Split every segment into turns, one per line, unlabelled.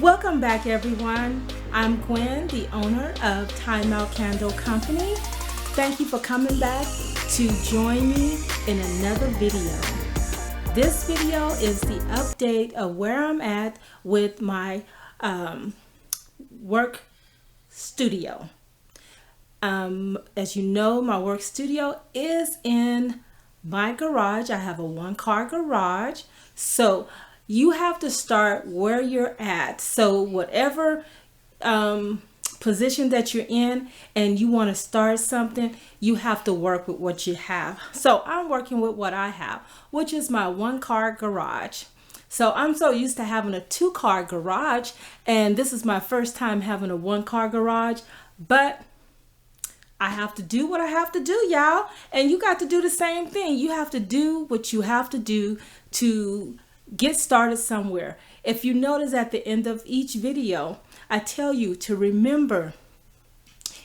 Welcome back, everyone. I'm Gwen, the owner of Time Out Candle Company. Thank you for coming back to join me in another video. This video is the update of where I'm at with my work studio. As you know, my work studio is in my garage. I have a one-car garage. So you have to start where you're at. So whatever position that you're in and you want to start something, you have to work with what you have. So I'm working with what I have, which is my one-car garage. So I'm so used to having a two-car garage, and this is my first time having a one-car garage, but I have to do what I have to do, y'all. And you got to do the same thing. You have to do what you have to do to get started somewhere. If you notice at the end of each video, I tell you to remember,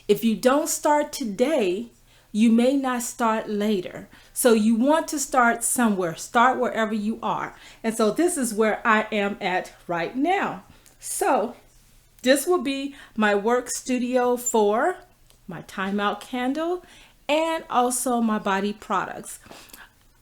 if you don't start today, you may not start later. So you want to start somewhere. Start wherever you are. And so this is where I am at right now. So this will be my work studio for my Time Out candle and also my body products.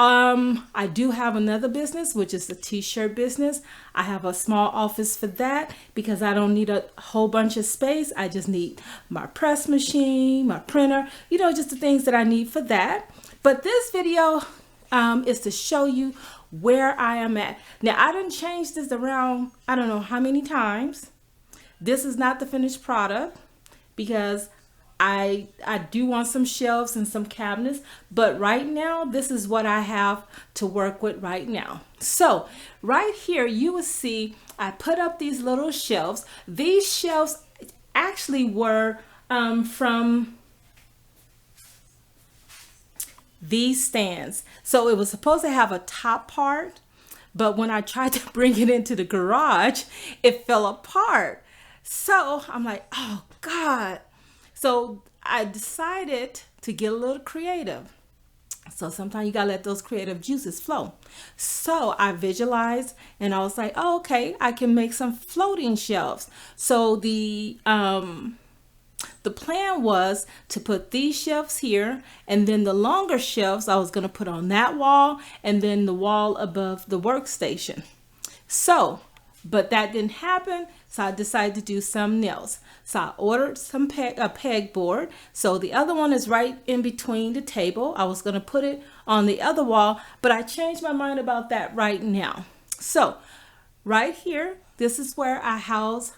I do have another business, which is the t-shirt business. I have a small office for that because I don't need a whole bunch of space. I just need my press machine, my printer, just the things that I need for that. But this video is to show you where I am at. Now, I didn't change this around, I don't know how many times. This is not the finished product because I do want some shelves and some cabinets, but right now this is what I have to work with right now. So right here you will see I put up these little shelves. These shelves actually were from these stands. So it was supposed to have a top part, but when I tried to bring it into the garage, it fell apart. So I'm like, oh God. So I decided to get a little creative. So sometimes you gotta let those creative juices flow. So I visualized and I was like, oh, okay, I can make some floating shelves. So the plan was to put these shelves here, and then the longer shelves I was gonna put on that wall, and then the wall above the workstation. So, but that didn't happen, so I decided to do something else. So I ordered a pegboard. So the other one is right in between the table. I was going to put it on the other wall, but I changed my mind about that right now. So right here, this is where I house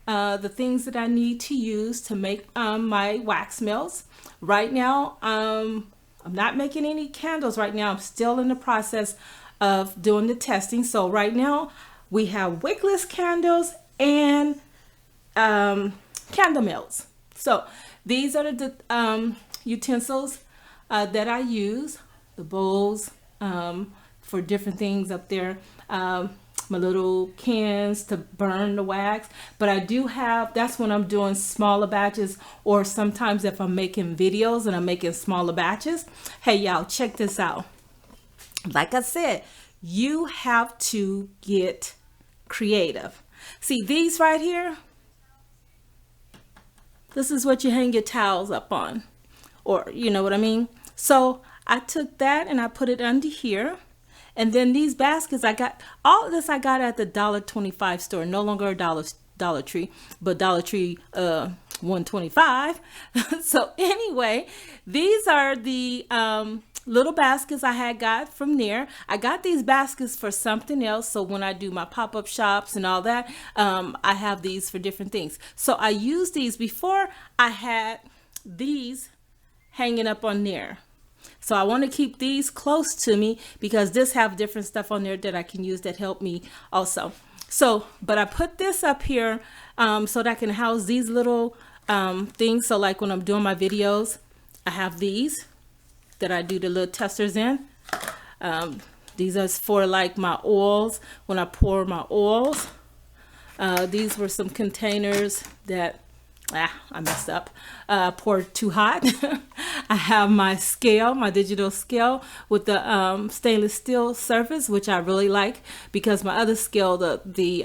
the things that I need to use to make my wax melts. Right now, I'm not making any candles right now. I'm still in the process of doing the testing. So right now, we have wickless candles and candle melts. So these are the utensils that I use, the bowls for different things up there, my little cans to burn the wax. But I do have, that's when I'm doing smaller batches, or sometimes if I'm making videos and I'm making smaller batches. Hey y'all, check this out. Like I said, you have to get creative. See these right here? This is what you hang your towels up on, or you know what I mean? So I took that and I put it under here. And then these baskets, I got all of this I got at the $1.25 store, no longer a Dollar Tree, but Dollar Tree 125. So anyway, these are the little baskets I had got from there. I got these baskets for something else. So when I do my pop-up shops and all that, I have these for different things. So I used these before. I had these hanging up on there. So I want to keep these close to me because this have different stuff on there that I can use that help me also. So, but I put this up here so that I can house these little things. So like when I'm doing my videos, I have these that I do the little testers in. These are for like my oils, when I pour my oils. These were some containers that I messed up, poured too hot. I have my scale, my digital scale with the stainless steel surface, which I really like because my other scale, the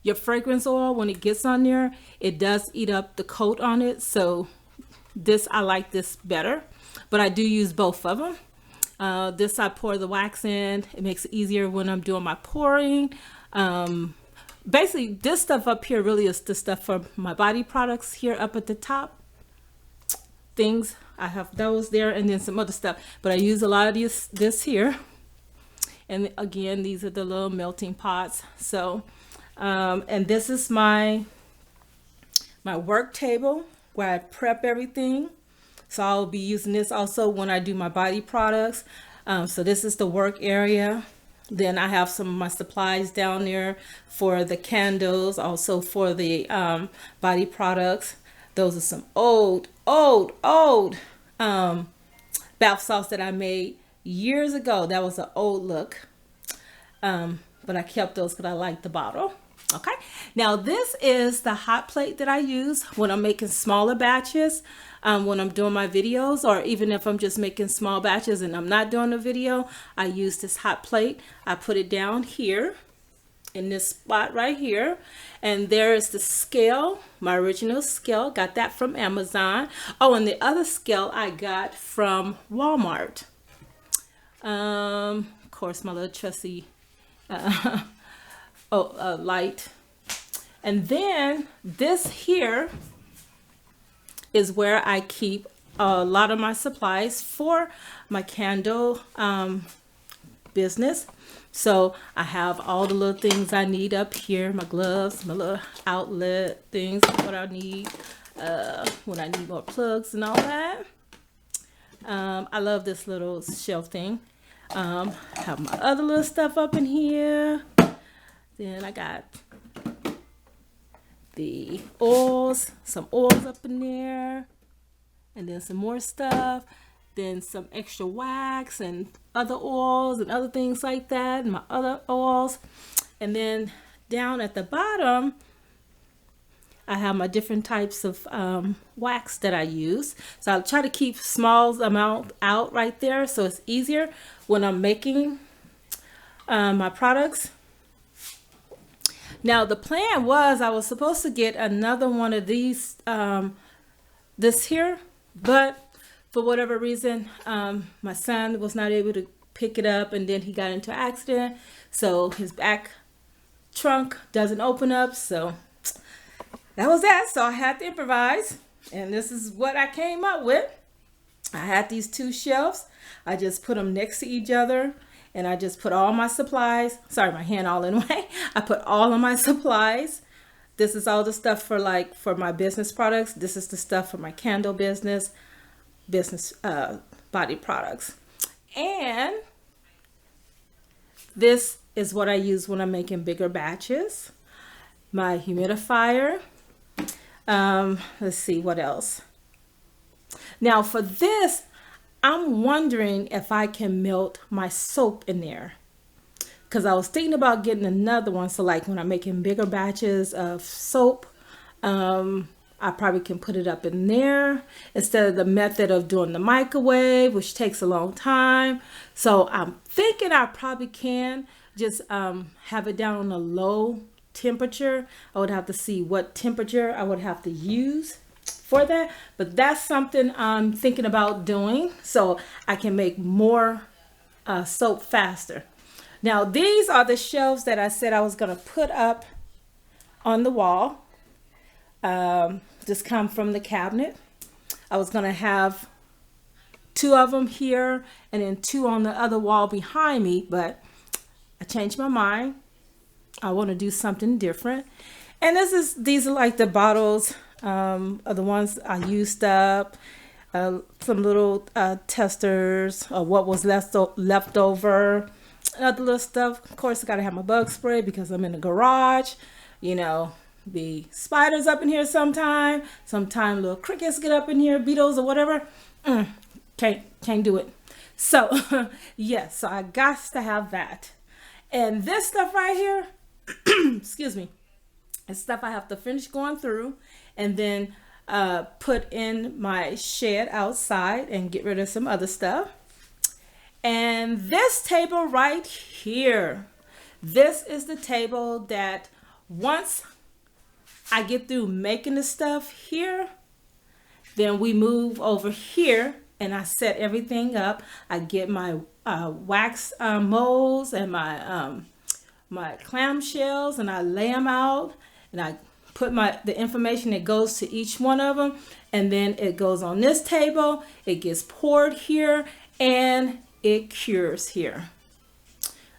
your fragrance oil, when it gets on there, it does eat up the coat on it. So this, I like this better, but I do use both of them. This I pour the wax in. It makes it easier when I'm doing my pouring. Basically, this stuff up here really is the stuff for my body products here up at the top. Things, I have those there, and then some other stuff. But I use a lot of this here. And again, these are the little melting pots. So, and this is my work table where I prep everything. So I'll be using this also when I do my body products. So this is the work area. Then I have some of my supplies down there for the candles, also for the body products. Those are some old bath salts that I made years ago. That was an old look. But I kept those because I like the bottle. Okay, now this is the hot plate that I use when I'm making smaller batches, when I'm doing my videos, or even if I'm just making small batches and I'm not doing a video, I use this hot plate. I put it down here in this spot right here, and there is the scale, my original scale, got that from Amazon. Oh, and the other scale I got from Walmart. Of course, my little trusty light. And then this here is where I keep a lot of my supplies for my candle business. So I have all the little things I need up here, my gloves, my little outlet things, what I need when I need more plugs and all that. I love this little shelf thing. Have my other little stuff up in here. Then I got the oils, some oils up in there, and then some more stuff, then some extra wax and other oils and other things like that, and my other oils. And then down at the bottom, I have my different types of wax that I use. So I'll try to keep small amount out right there so it's easier when I'm making my products. Now the plan was I was supposed to get another one of these, this here, but for whatever reason, my son was not able to pick it up, and then he got into an accident, so his back trunk doesn't open up, so that was that. So I had to improvise, and this is what I came up with. I had these two shelves. I just put them next to each other, and I just put all my supplies. Sorry, my hand all in the way. I put all of my supplies. This is all the stuff for my business products. This is the stuff for my candle business body products. And this is what I use when I'm making bigger batches. My humidifier. Let's see what else. Now for this, I'm wondering if I can melt my soap in there, because I was thinking about getting another one. So like when I'm making bigger batches of soap, I probably can put it up in there instead of the method of doing the microwave, which takes a long time. So I'm thinking I probably can just have it down on a low temperature. I would have to see what temperature I would have to use for that, but that's something I'm thinking about doing so I can make more soap faster. Now these are the shelves that I said I was going to put up on the wall. Just come from the cabinet. I was going to have 2 of them here and then 2 on the other wall behind me, but I changed my mind. I want to do something different. And these are like the bottles are the ones I used up, some little testers of what was left over, other little stuff. Of course, I gotta have my bug spray because I'm in the garage. You know, the spiders up in here sometime little crickets get up in here, beetles or whatever. Can't do it. So yes, so I got to have that. And this stuff right here, excuse me, it's stuff I have to finish going through and then put in my shed outside and get rid of some other stuff. And this table right here, this is the table that once I get through making the stuff here, then we move over here and I set everything up. I get my wax molds and my clamshells, and I lay them out, and I put the information that goes to each one of them, and then it goes on this table, it gets poured here, and it cures here.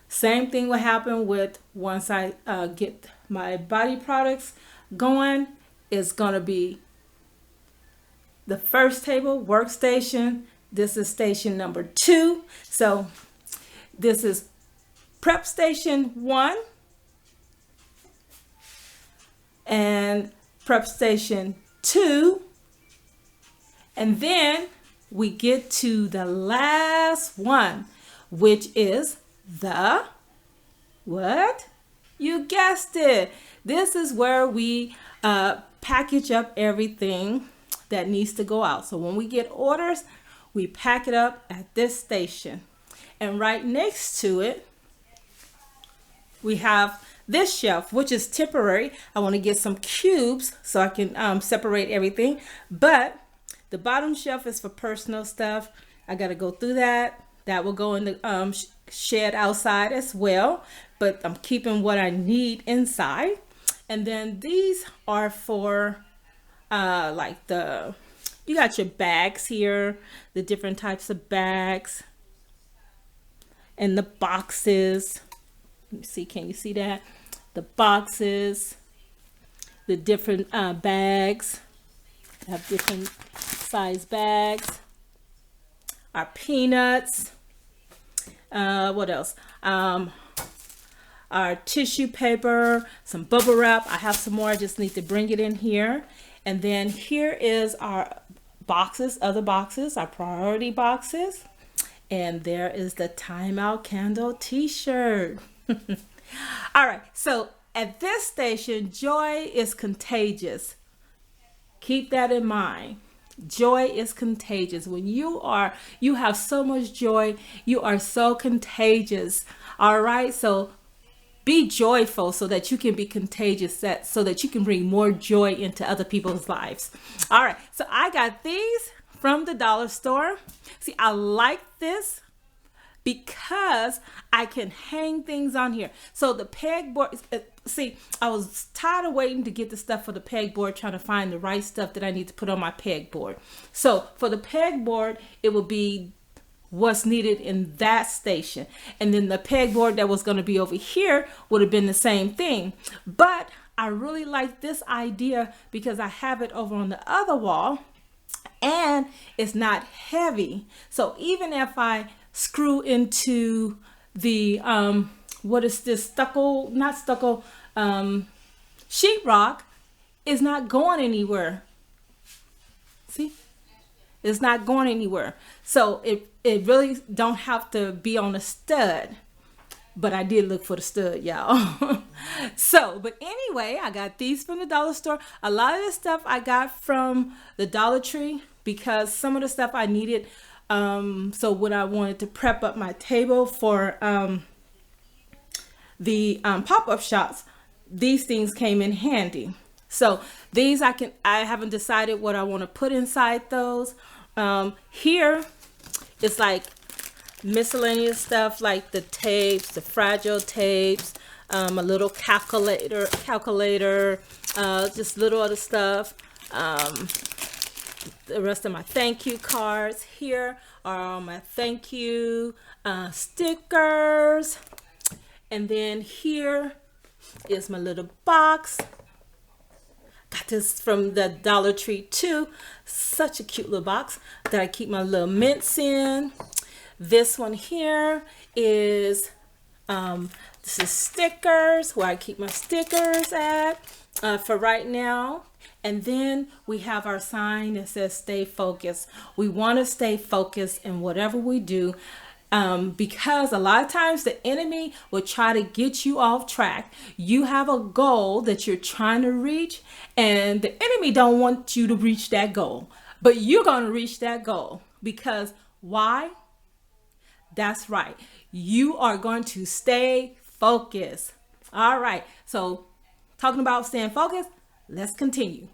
Same thing will happen with once I get my body products going. It's going to be the first table, workstation. This is station number 2. So this is prep station 1 and prep station 2. And then we get to the last one, which is the what? You guessed it. This is where we package up everything that needs to go out. So when we get orders, we pack it up at this station. And right next to it, we have this shelf, which is temporary. I want to get some cubes so I can separate everything. But the bottom shelf is for personal stuff. I got to go through that. That will go in the shed outside as well. But I'm keeping what I need inside. And then these are for like you got your bags here, the different types of bags and the boxes. Let me see, can you see that? The boxes, the different bags. I have different size bags. Our peanuts. What else? Our tissue paper, some bubble wrap. I have some more. I just need to bring it in here. And then here is our boxes, other boxes, our priority boxes. And there is the Timeout Candle t-shirt. All right, so at this station, joy is contagious. Keep that in mind. Joy is contagious. When you have so much joy, you are so contagious. All right, so be joyful so that you can be contagious, so that you can bring more joy into other people's lives. All right, so I got these from the dollar store. See, I like this because I can hang things on here. So the pegboard, see, I was tired of waiting to get the stuff for the pegboard, trying to find the right stuff that I need to put on my pegboard. So for the pegboard, it will be what's needed in that station. And then the pegboard that was going to be over here would have been the same thing. But I really like this idea because I have it over on the other wall and it's not heavy. So even if I screw into the what is this, sheetrock, is not going anywhere. See, it's not going anywhere. So it really don't have to be on a stud, but I did look for the stud, y'all. So, but anyway, I got these from the dollar store. A lot of this stuff I got from the Dollar Tree because some of the stuff I needed. So when I wanted to prep up my table for the pop-up shops, these things came in handy. So these I haven't decided what I want to put inside those. Here it's like miscellaneous stuff like the tapes, the fragile tapes, a little calculator, just little other stuff. The rest of my thank you cards. Here are all my thank you stickers. And then here is my little box. Got this from the Dollar Tree too. Such a cute little box that I keep my little mints in. This one here is this is stickers, where I keep my stickers at for right now. And then we have our sign that says stay focused. We want to stay focused in whatever we do, because a lot of times the enemy will try to get you off track. You have a goal that you're trying to reach, and the enemy don't want you to reach that goal, but you're going to reach that goal. Because why? That's right. You are going to stay focused. All right. So talking about staying focused, let's continue.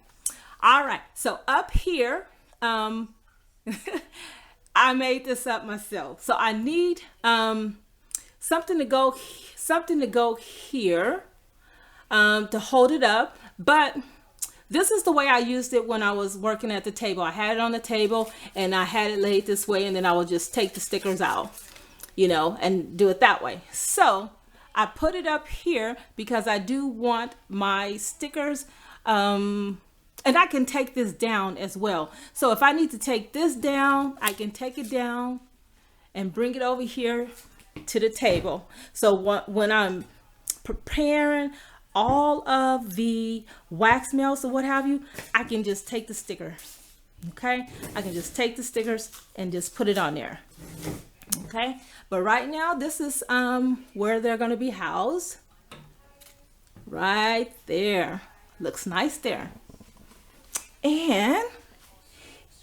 All right, so up here, I made this up myself. So I need something to go here to hold it up. But this is the way I used it when I was working at the table. I had it on the table and I had it laid this way, and then I would just take the stickers out, and do it that way. So I put it up here because I do want my stickers, and I can take this down as well. So if I need to take this down, I can take it down and bring it over here to the table. So when I'm preparing all of the wax melts or what have you, I can just take the sticker. Okay, I can just take the stickers and just put it on there. Okay, but right now this is where they're going to be housed. Right there, looks nice there. And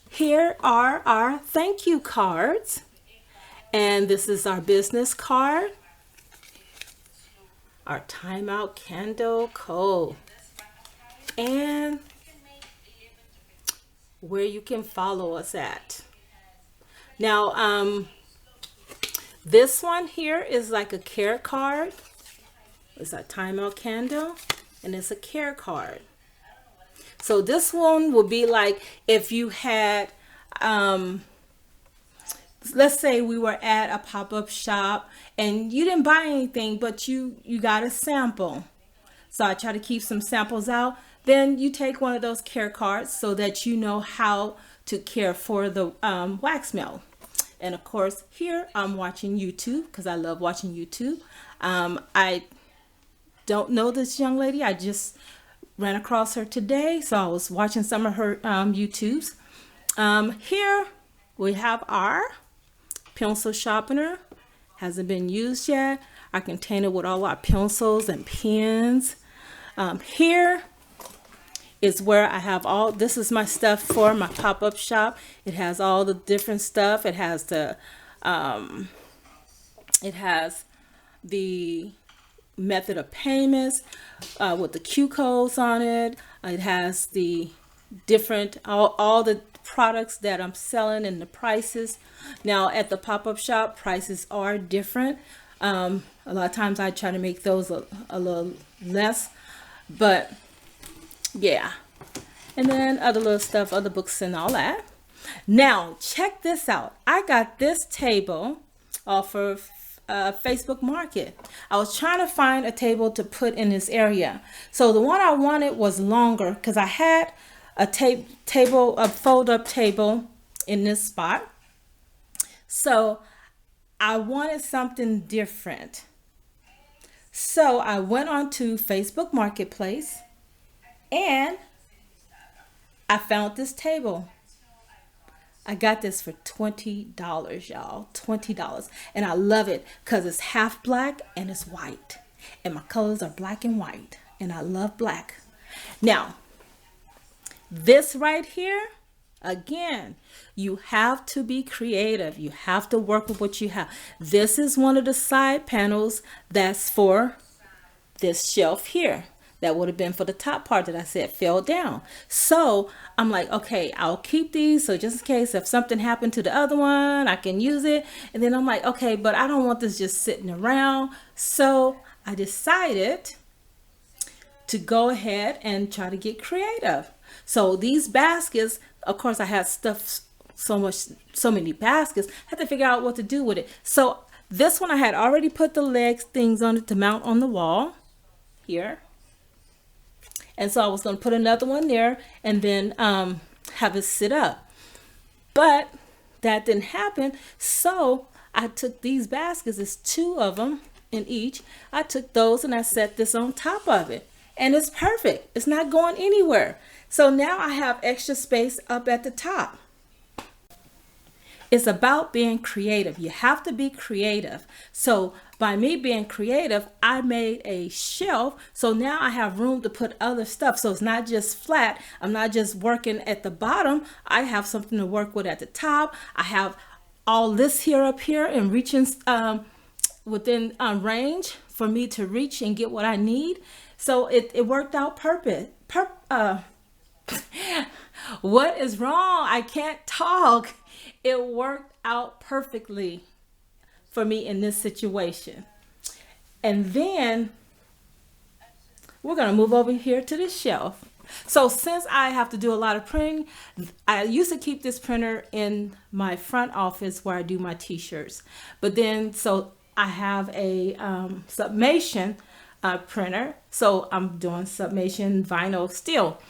here are our thank you cards. And this is our business card. Our timeout candle code. And where you can follow us at. Now, this one here is like a care card. It's a timeout candle, and it's a care card. So this one will be like if you had, let's say we were at a pop-up shop and you didn't buy anything, but you got a sample. So I try to keep some samples out. Then you take one of those care cards so that you know how to care for the wax melt. And of course, here I'm watching YouTube because I love watching YouTube. I don't know this young lady. I just ran across her today, so I was watching some of her YouTubes. Here we have our pencil sharpener. Hasn't been used yet. Our container with all our pencils and pens. Here is where I have all, this is my stuff for my pop-up shop. It has all the different stuff. It has the method of payments with the Q codes on it. It has the different, all the products that I'm selling and the prices. Now at the pop-up shop, prices are different. A lot of times I try to make those a little less, but yeah. And then other little stuff, other books and all that. Now check this out. I got this table off of Facebook Market. I was trying to find a table to put in this area. So the one I wanted was longer because I had a fold-up table in this spot. So I wanted something different. So I went on to Facebook Marketplace and I found this table. I got this for $20, y'all. $20. And I love it because it's half black and it's white. And my colors are black and white. And I love black. Now, this right here, again, you have to be creative. You have to work with what you have. This is one of the side panels that's for this shelf here. That would have been for the top part that I said fell down. So I'm like, okay, I'll keep these. So just in case if something happened to the other one, I can use it. And then I'm like, okay, but I don't want this just sitting around. So I decided to go ahead and try to get creative. So these baskets, of course, I had stuff so many baskets. I had to figure out what to do with it. So this one I had already put the legs things on it to mount on the wall here. And so I was going to put another one there and then have it sit up. But that didn't happen. So I took these baskets, there's 2 of them in each. I took those and I set this on top of it. And it's perfect. It's not going anywhere. So now I have extra space up at the top. It's about being creative. You have to be creative. So by me being creative, I made a shelf. So now I have room to put other stuff. So it's not just flat. I'm not just working at the bottom. I have something to work with at the top. I have all this here up here and reaching within range for me to reach and get what I need. So it worked out what is wrong? I can't talk. It worked out perfectly for me in this situation. And then we're going to move over here to the shelf. So since I have to do a lot of printing, I used to keep this printer in my front office where I do my t-shirts. But then, so I have a sublimation printer. So I'm doing sublimation vinyl still.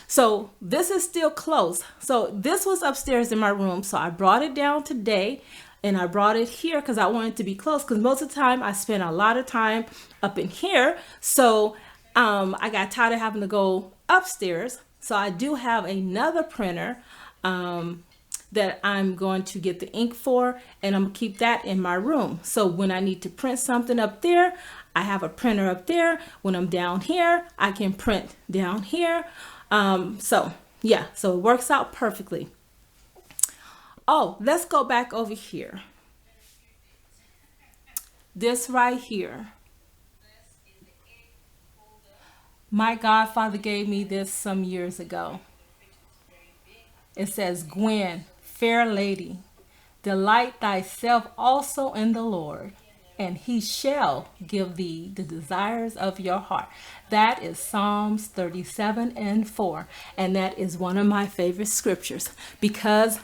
So this is still closed. So this was upstairs in my room. So I brought it down today and I brought it here because I wanted it to be close, because most of the time I spend a lot of time up in here. So I got tired of having to go upstairs. So I do have another printer that I'm going to get the ink for, and I'm gonna keep that in my room. So when I need to print something up there, I have a printer up there. When I'm down here, I can print down here. So yeah, so it works out perfectly. Oh, let's go back over here. This right here. My godfather gave me this some years ago. It says, Gwen, fair lady, delight thyself also in the Lord, and he shall give thee the desires of your heart. That is Psalms 37:4. And that is one of my favorite scriptures, because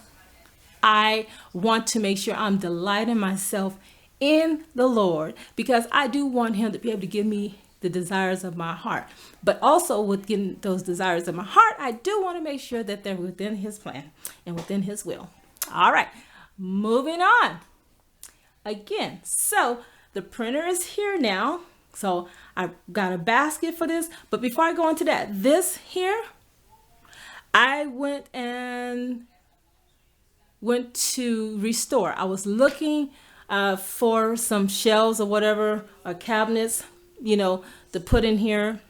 I want to make sure I'm delighting myself in the Lord, because I do want him to be able to give me the desires of my heart. But also with getting those desires of my heart, I do want to make sure that they're within his plan and within his will. All right, moving on. Again, so the printer is here now. So I got a basket for this. But before I go into that, this here, I went to Restore. I was looking for some shelves or whatever, or cabinets, to put in here,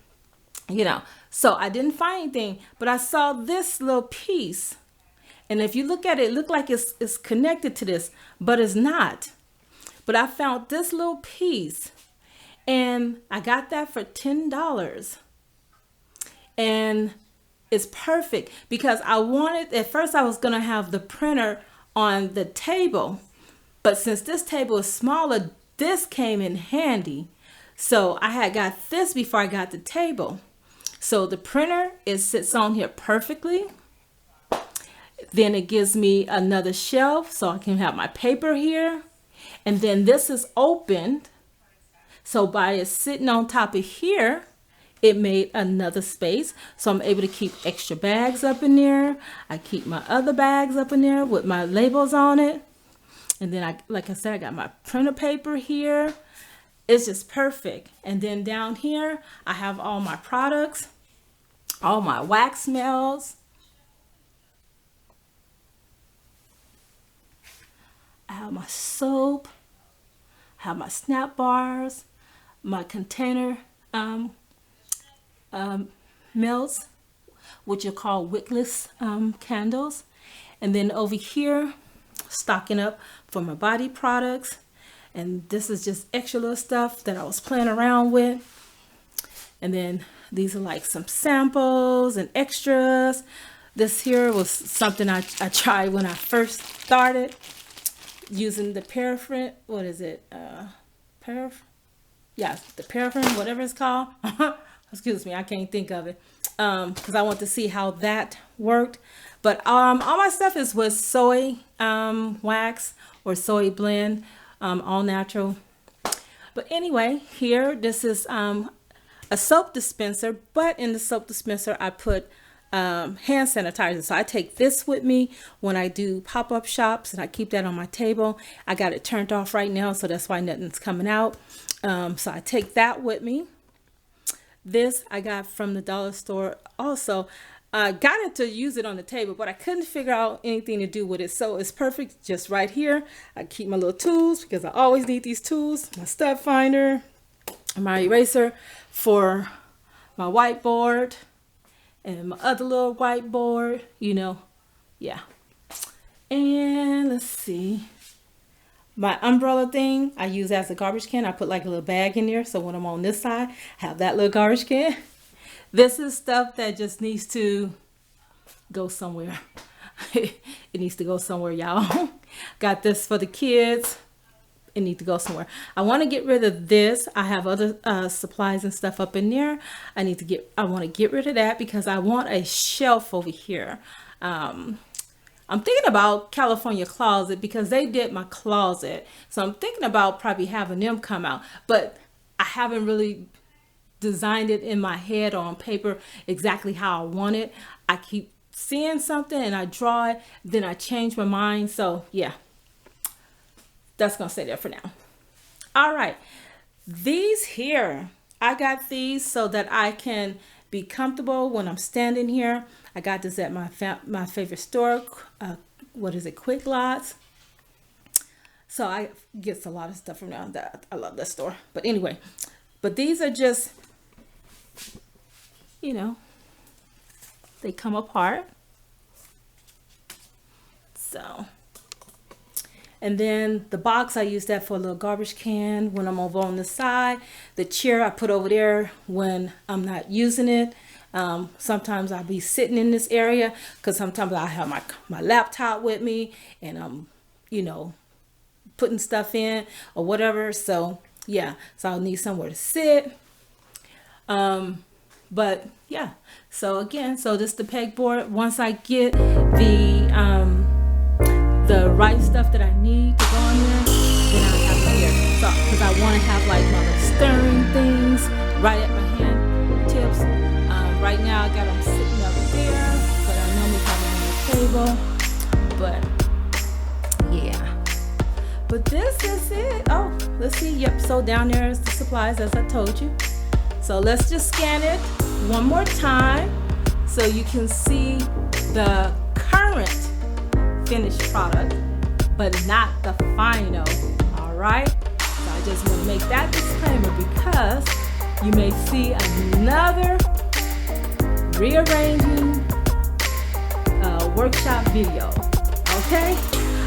So I didn't find anything, but I saw this little piece. And if you look at it, it looked like it's connected to this, but it's not. But I found this little piece, and I got that for $10. And it's perfect, because at first I was going to have the printer on the table, but since this table is smaller, this came in handy. So I had got this before I got the table. So the printer, it sits on here perfectly. Then it gives me another shelf so I can have my paper here. And then this is opened. So by it sitting on top of here, it made another space. So I'm able to keep extra bags up in there. I keep my other bags up in there with my labels on it. And then like I said, I got my printer paper here. It's just perfect. And then down here, I have all my products, all my wax melts. I have my soap, I have my snap bars, my container melts, which are called wickless candles. And then over here, stocking up for my body products. And this is just extra little stuff that I was playing around with. And then these are like some samples and extras. This here was something I tried when I first started using the paraffin. What is it? Yeah, the paraffin, whatever it's called. Excuse me, I can't think of it. Because I want to see how that worked. But all my stuff is with soy wax or soy blend. All natural. But anyway, here, this is a soap dispenser, but in the soap dispenser I put hand sanitizer. So I take this with me when I do pop-up shops, and I keep that on my table. I got it turned off right now, so that's why nothing's coming out. So I take that with me. This I got from the dollar store also. Got it to use it on the table, but I couldn't figure out anything to do with it. So it's perfect just right here. I keep my little tools because I always need these tools. My stud finder, my eraser for my whiteboard, and my other little whiteboard, yeah. And let's see. My umbrella thing I use as a garbage can. I put like a little bag in there, so when I'm on this side, I have that little garbage can. This is stuff that just needs to go somewhere. It needs to go somewhere, y'all. Got this for the kids. It needs to go somewhere. I want to get rid of this. I have other supplies and stuff up in there. I want to get rid of that because I want a shelf over here. I'm thinking about California Closet because they did my closet. So I'm thinking about probably having them come out. But I haven't really designed it in my head or on paper exactly how I want it. I keep seeing something and I draw it, then I change my mind. So yeah, that's gonna stay there for now. All right, these here, I got these so that I can be comfortable when I'm standing here. I got this at my favorite store. What is it, Quick Lots? So I get a lot of stuff from there. That I love that store. But anyway, but these are just, you know, they come apart. So, and then the box, I use that for a little garbage can when I'm over on the side. The chair I put over there when I'm not using it. Sometimes I'll be sitting in this area because sometimes I have my laptop with me and I'm, you know, putting stuff in or whatever. So yeah, so I'll need somewhere to sit. But yeah, so again, so this is the pegboard. Once I get the right stuff that I need to go on there, then I have it here. So because I want to have like my little stirring things right at my hand tips. Right now I got them sitting up there, but I normally have them on the table. But yeah, but this is it. Oh, let's see. Yep, so down there is the supplies as I told you. So let's just scan it one more time so you can see the current finished product, but not the final. All right, so I just want to make that disclaimer because you may see another rearranging workshop video. Okay,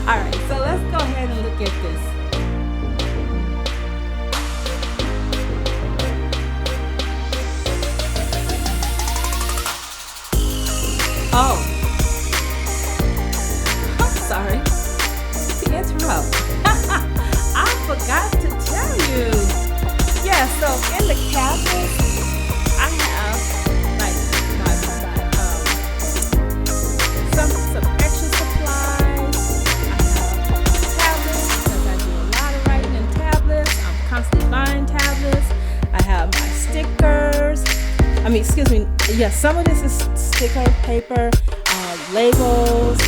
all right, so let's go ahead and look at this. Oh, I'm sorry to interrupt. I forgot to tell you. Yeah, so in the cabinet, I have like some extra supplies. I have tablets because I do a lot of writing in tablets. I'm constantly buying tablets. I have my stickers. Excuse me. Yeah, some of this is sticker paper, labels.